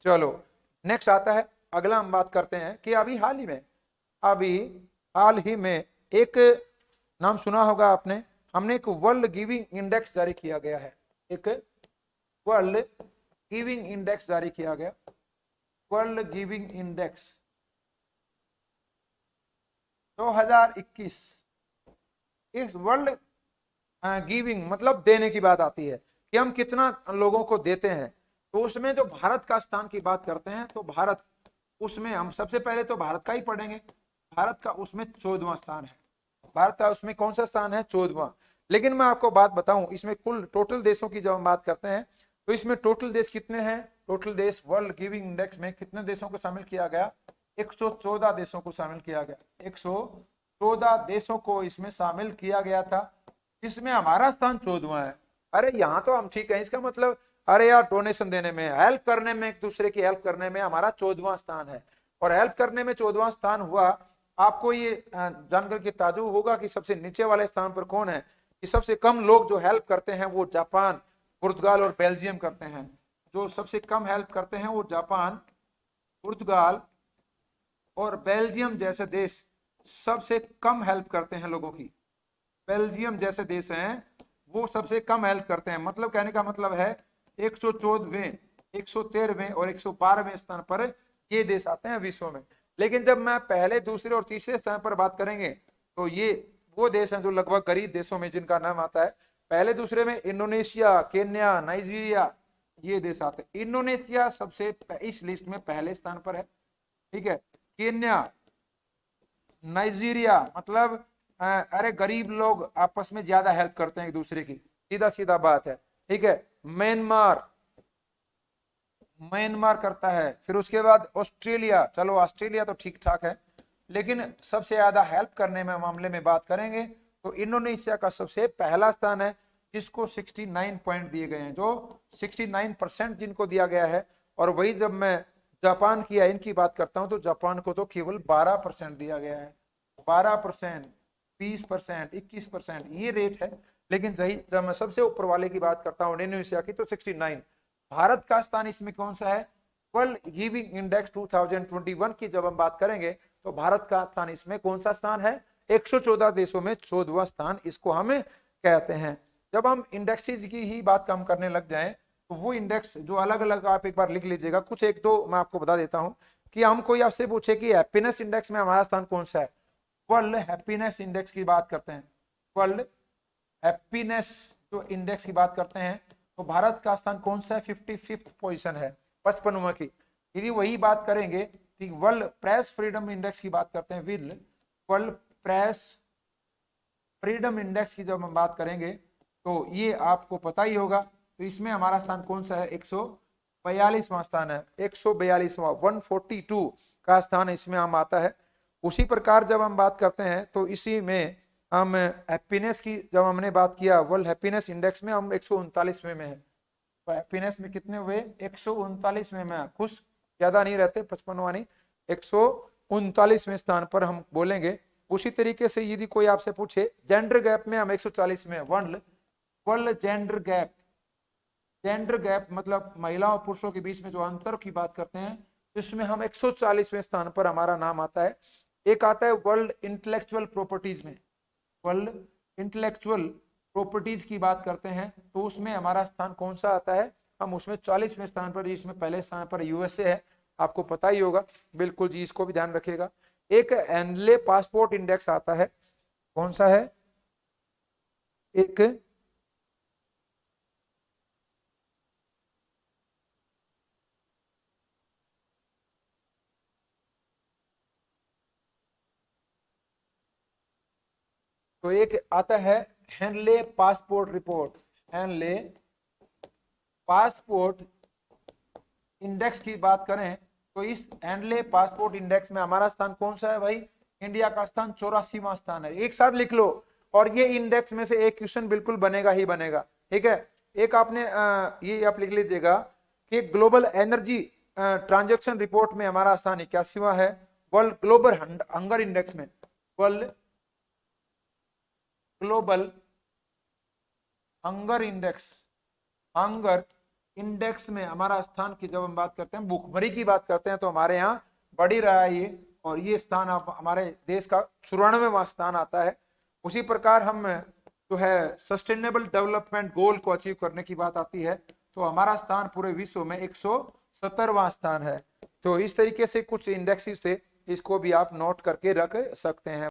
चलो नेक्स्ट आता है, अगला हम बात करते हैं कि अभी हाल ही में एक नाम सुना होगा आपने, हमने एक वर्ल्ड गिविंग इंडेक्स जारी किया गया है। एक वर्ल्ड गिविंग इंडेक्स जारी किया गया, वर्ल्ड गिविंग इंडेक्स 2021। इस वर्ल्ड गिविंग मतलब देने की बात आती है कि हम कितना लोगों को देते हैं, तो उसमें जो भारत का स्थान की बात करते हैं तो भारत, उसमें हम सबसे पहले तो भारत का ही पढ़ेंगे। भारत का उसमें 14वां स्थान है। भारत का उसमें कौन सा स्थान है? 14वां। लेकिन मैं आपको बात बताऊं, इसमें कुल टोटल देशों की जब हम बात करते हैं तो इसमें टोटल देश कितने हैं? टोटल देश वर्ल्ड गिविंग इंडेक्स में कितने देशों को शामिल किया गया? 114 देशों को शामिल किया गया। 114 देशों को इसमें शामिल किया गया था। इसमें हमारा स्थान 14वां है। अरे यहाँ तो हम ठीक है, इसका मतलब अरे यार डोनेशन देने में, हेल्प करने में, एक दूसरे की हेल्प करने में हमारा 14वां स्थान है। और हेल्प करने में 14वां स्थान हुआ। आपको ये जानकर के ताज्जुब होगा कि सबसे नीचे वाले स्थान पर कौन है? कि सबसे कम लोग जो हेल्प करते हैं वो जापान, पुर्तगाल और बेल्जियम करते हैं। जो सबसे कम हेल्प करते हैं वो जापान, पुर्तगाल और बेल्जियम जैसे देश सबसे कम हेल्प करते हैं लोगों की। बेल्जियम जैसे देश हैं वो सबसे कम हेल्प करते हैं। मतलब कहने का मतलब है 114वें, 113वें और 112वें स्थान पर ये देश आते हैं विश्व में। लेकिन जब मैं पहले, दूसरे और तीसरे स्थान पर बात करेंगे तो ये वो देश हैं जो लगभग गरीब देशों में जिनका नाम आता है। पहले दूसरे में इंडोनेशिया, केन्या, नाइजीरिया, ये देश आते हैं। इंडोनेशिया सबसे इस लिस्ट में पहले स्थान पर है, ठीक है। केन्या, नाइजीरिया, मतलब अरे गरीब लोग आपस में ज्यादा हेल्प करते हैं एक दूसरे की, सीधा सीधा बात है, ठीक है। म्यांमार करता है। फिर उसके बाद ऑस्ट्रेलिया, चलो ऑस्ट्रेलिया तो ठीक ठाक है, लेकिन सबसे ज्यादा हेल्प करने में मामले में बात करेंगे तो इंडोनेशिया का सबसे पहला स्थान है, जिसको 69 पॉइंट दिए गए हैं, जो 69% जिनको दिया गया है। और वही जब मैं जापान की या इनकी बात करता हूं तो जापान को तो केवल 12% दिया गया है। 12%, 20%, 21%, ये रेट है। लेकिन जब मैं सबसे ऊपर वाले की बात करता हूँ इंडोनेशिया की तो 69। भारत का स्थान इसमें कौन सा है? वर्ल्ड गिविंग इंडेक्स 2021 की जब हम बात करेंगे तो भारत का स्थान इसमें कौन सा स्थान है? 114 देशों में 14वां स्थान इसको हम कहते हैं। जब हम इंडेक्सेस की ही बात कम करने लग जाएं तो वो इंडेक्स जो अलग अलग, आप एक बार लिख लीजिएगा, कुछ एक दो मैं आपको बता देता हूं कि हम कोई आपसे पूछे कि हैप्पीनेस इंडेक्स में हमारा स्थान कौन सा है, वर्ल्ड हैप्पीनेस इंडेक्स की बात करते हैं, वर्ल्ड हैप्पीनेस जो इंडेक्स की बात करते हैं तो भारत का स्थान कौन सा है? 55th पोजीशन है, 55वां की। यदि वही बात करेंगे कि वर्ल्ड प्रेस फ्रीडम इंडेक्स की बात करते हैं, वर्ल्ड प्रेस फ्रीडम इंडेक्स की जब हम बात करेंगे तो ये आपको पता ही होगा, तो इसमें हमारा स्थान कौन सा है? 142वां स्थान है, 142वां, 142 का स्थान इसमें हम आता है। उसी प्रकार जब हम बात करते हैं तो इसी में हम हैप्पीनेस की जब हमने बात किया, वर्ल्ड हैप्पीनेस इंडेक्स में हम 139वें में है। तो हैप्पीनेस में कितने हुए? 139वें में। खुश ज्यादा नहीं रहते, 55वां नहीं, 139वें स्थान पर हम बोलेंगे। उसी तरीके से यदि कोई आपसे पूछे जेंडर गैप में हम 140 में, वर्ल्ड जेंडर गैप मतलब महिलाओं और पुरुषों के बीच में जो अंतर की बात करते हैं, इसमें हम 140वें स्थान पर हमारा नाम आता है। एक आता है वर्ल्ड इंटेलेक्चुअल प्रॉपर्टीज में, वर्ल्ड इंटेलेक्चुअल प्रॉपर्टीज की बात करते हैं तो उसमें हमारा स्थान कौन सा आता है? हम उसमें 40वें स्थान पर, जिसमें पहले स्थान पर यूएसए है, आपको पता ही होगा, बिल्कुल जी, इसको भी ध्यान रखिएगा। एक हैंडले पासपोर्ट इंडेक्स आता है, कौन सा है? एक तो एक आता है handle passport report, handle passport index की बात करें तो इस हैंडले पासपोर्ट इंडेक्स में हमारा स्थान कौन सा है भाई? इंडिया का स्थान 84वां स्थान है। एक साथ लिख लो, और ये इंडेक्स में से एक क्वेश्चन बिल्कुल बनेगा ही बनेगा, ठीक है। एक आपने ये आप लिख लीजिएगा कि ग्लोबल एनर्जी ट्रांजैक्शन रिपोर्ट में हमारा स्थान 81वां है। वर्ल्ड ग्लोबल हंगर इंडेक्स में, world global hunger index, hunger index में हमारा स्थान की जब हम बात करते हैं, भूखमरी की बात करते हैं, तो हमारे यहाँ बढ़ ही रहा है ये, और ये स्थान अब हमारे देश का 94वां स्थान आता है। उसी प्रकार हम जो है सस्टेनेबल डेवलपमेंट गोल को अचीव करने की बात आती है, तो हमारा स्थान पूरे विश्व में 170वां स्थान है। तो इस तरीके से कुछ इंडेक्सेस थे, इसको भी आप नोट करके रख सकते हैं।